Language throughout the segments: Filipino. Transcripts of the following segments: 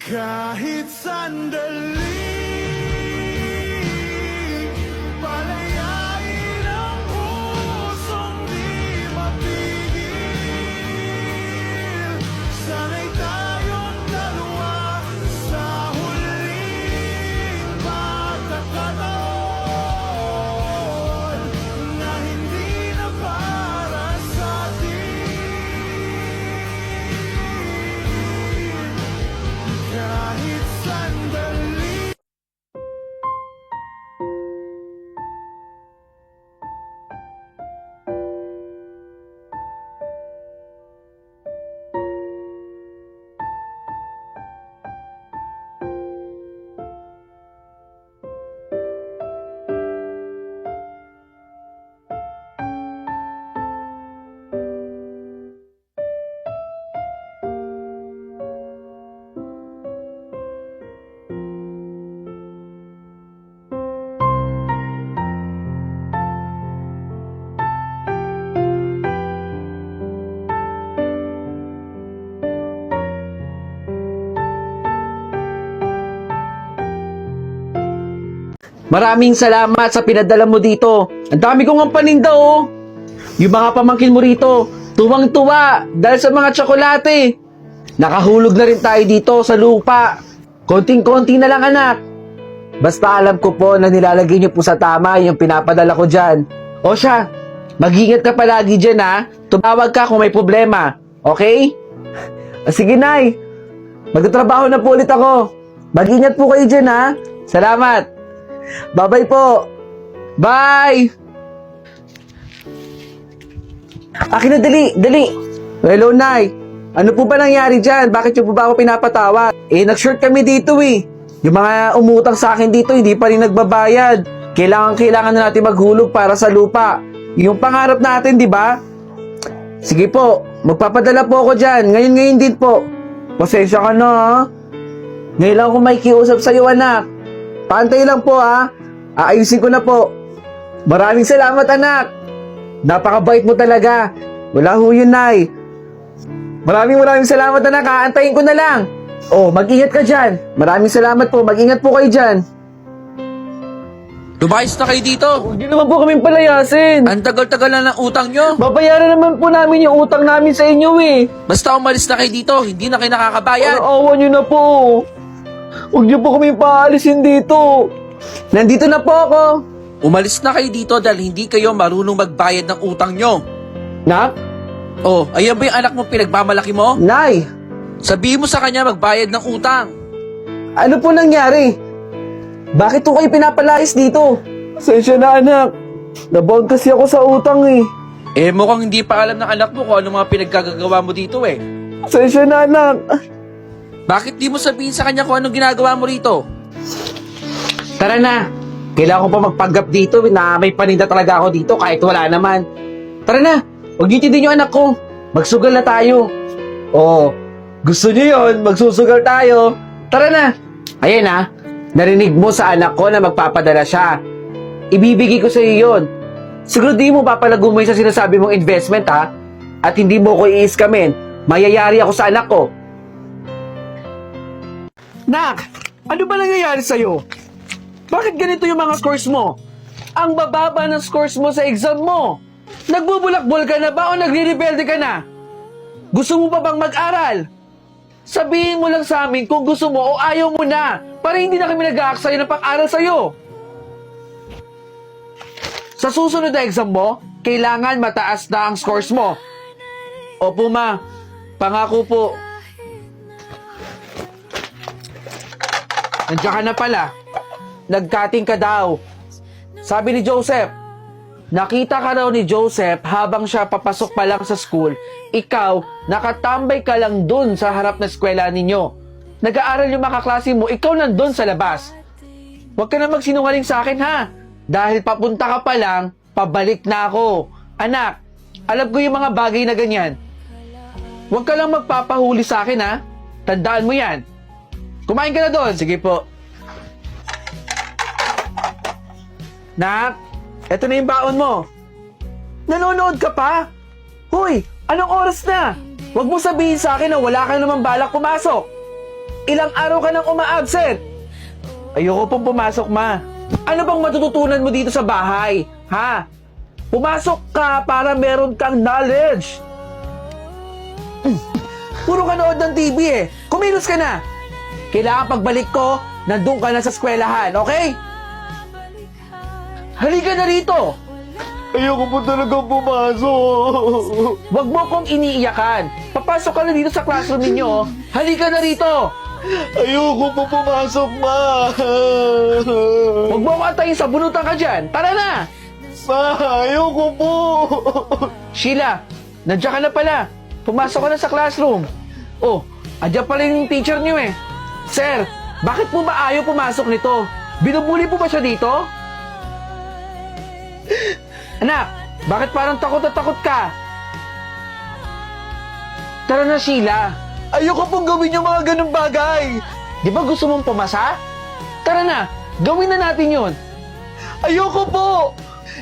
Kahit sandali, palayain ang pusong di mapigil. Sana'y tayong dalawa sa huling pagkakataon na hindi na para sa kahit sandali. Maraming salamat sa pinadala mo dito. Ang dami kong ang paninda oh. Yung mga pamangkin mo rito, tuwang-tuwa dahil sa mga tsokolate. Nakahulog na rin tayo dito sa lupa. Konting-konti na lang anak. Basta alam ko po na nilalagay niyo po sa tama yung pinapadala ko dyan. O siya, mag-ingat ka palagi dyan ha. Tumawag ka kung may problema. Okay? Sige Nay. Magtatrabaho na po ulit ako. Mag-ingat po kayo dyan ha. Salamat. Bye-bye po. Bye! Akin na, dali. Hello, Nay. Ano po ba nangyari dyan? Bakit yung po ba ako pinapatawag? Nag-short kami dito eh. Yung mga umutang sa akin dito, hindi pa rin nagbabayad. Kailangan na natin maghulog para sa lupa. Yung pangarap natin, di ba? Sige po, magpapadala po ako dyan. Ngayon din po. Pasensya ka na ha. Ngayon lang ako may kiusap sa'yo, anak. Pantay lang po ha. Aayusin ko na po. Maraming salamat anak. Napakabait mo talaga. Wala ho yun Nay. Maraming salamat anak ha. Antayin ko na lang. Oh, mag-ingat ka dyan. Maraming salamat po. Mag-ingat po kayo dyan. Lumayas na kayo dito. Huwag niyo naman po kaming palayasin. Ang tagal-tagal na ng utang nyo. Babayaran naman po namin yung utang namin sa inyo eh. Basta umalis na kayo dito, hindi na kayo nakakabayad. Awa niyo na po. Huwag niyo po kaming paalisin dito. Nandito na po ako. Umalis na kayo dito dahil hindi kayo marunong magbayad ng utang nyo. Nak? Oh, ayan ba yung anak mo pinagmamalaki mo? Nay! Sabihin mo sa kanya magbayad ng utang. Ano po nangyari? Bakit po kayo pinapalayas dito? Sensya na anak. Nabound kasi ako sa utang eh. Mukhang hindi pa alam ng anak mo kung ano mga pinaggagawa mo dito eh. Sensya na anak. Bakit di mo sabihin sa kanya kung anong ginagawa mo rito? Tara na. Kailangan ko pa magpanggap dito na may paninda talaga ako dito kahit wala naman. Tara na. Huwag niyo tindin yung anak ko. Magsugal na tayo. Oo. Gusto niyo yun? Magsusugal tayo. Tara na. Ayan ha. Narinig mo sa anak ko na magpapadala siya. Ibibigay ko sa iyo yun. Siguro di mo papalago mo yung sa sinasabi mong investment ha. At hindi mo ko i-iskamin. Mayayari ako sa anak ko. Nak, ano ba nangyayari sa'yo? Bakit ganito yung mga scores mo? Ang bababa ng scores mo sa exam mo. Nagbubulakbol ka na ba o nagre-rebelde ka na? Gusto mo pa bang mag-aral? Sabihin mo lang sa amin kung gusto mo o ayaw mo na para hindi na kami nag-aaksaya ng pag-aral sa'yo. Sa susunod na exam mo, kailangan mataas na ang scores mo. Opo ma, pangako po. Nandiyan ka na pala. Nag-cutting ka daw. Sabi ni Joseph, nakita ka raw ni Joseph habang siya papasok pa lang sa school. Ikaw, nakatambay ka lang dun sa harap na eskwela ninyo. Nag-aaral yung mga kaklase mo, ikaw nandun sa labas. Huwag ka na magsinungaling sa akin ha. Dahil papunta ka pa lang, pabalik na ako. Anak, alam ko yung mga bagay na ganyan. Huwag ka lang magpapahuli sa akin ha. Tandaan mo yan. Kumain ka na doon. Sige po. Nak, eto na yung baon mo. Nanonood ka pa? Hoy, anong oras na? Huwag mo sabihin sa akin na wala ka namang balak pumasok. Ilang araw ka nang uma-absent. Ayoko pong pumasok, ma. Ano bang matututunan mo dito sa bahay? Ha? Pumasok ka para meron kang knowledge. Puro ka nood ng TV eh. Kumilos ka na. Kailangan pagbalik ko, nandun ka na sa eskwelahan, okay? Halika na rito. Ayoko po talaga pumasok. Huwag mo kong iniiyakan. Papasok ka na dito sa classroom ninyo. Oh. Halika na rito. Ayoko po pumasok, ma. Huwag mo akong antayin sa bunutan ka dyan. Tara na. Ma, ayoko po. Sheila, nandiyan ka na pala. Pumasok ka na sa classroom. Oh, andyan pala yung teacher niyo eh. Sir, bakit po ba ayaw pumasok nito? Binubuli po ba siya dito? Anak, bakit parang takot na takot ka? Tara na, Sheila. Ayoko pong gawin yung mga ganong bagay. Di ba gusto mong pumasa? Tara na, gawin na natin yun. Ayoko po.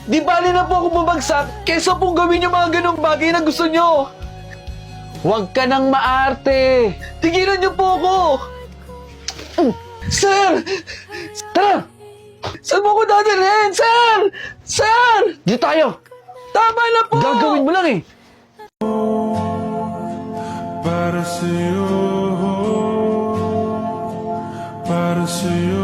Di bali na po ako bumagsak kesa pong gawin yung mga ganong bagay na gusto nyo. Huwag ka nang maarte. Tigilan niyo po ako. Sir! Tara! Saan mo ko dadalhin? Sir! Sir! Dito tayo! Tama na po! Gagawin mo lang eh! Para sa'yo, para sa'yo.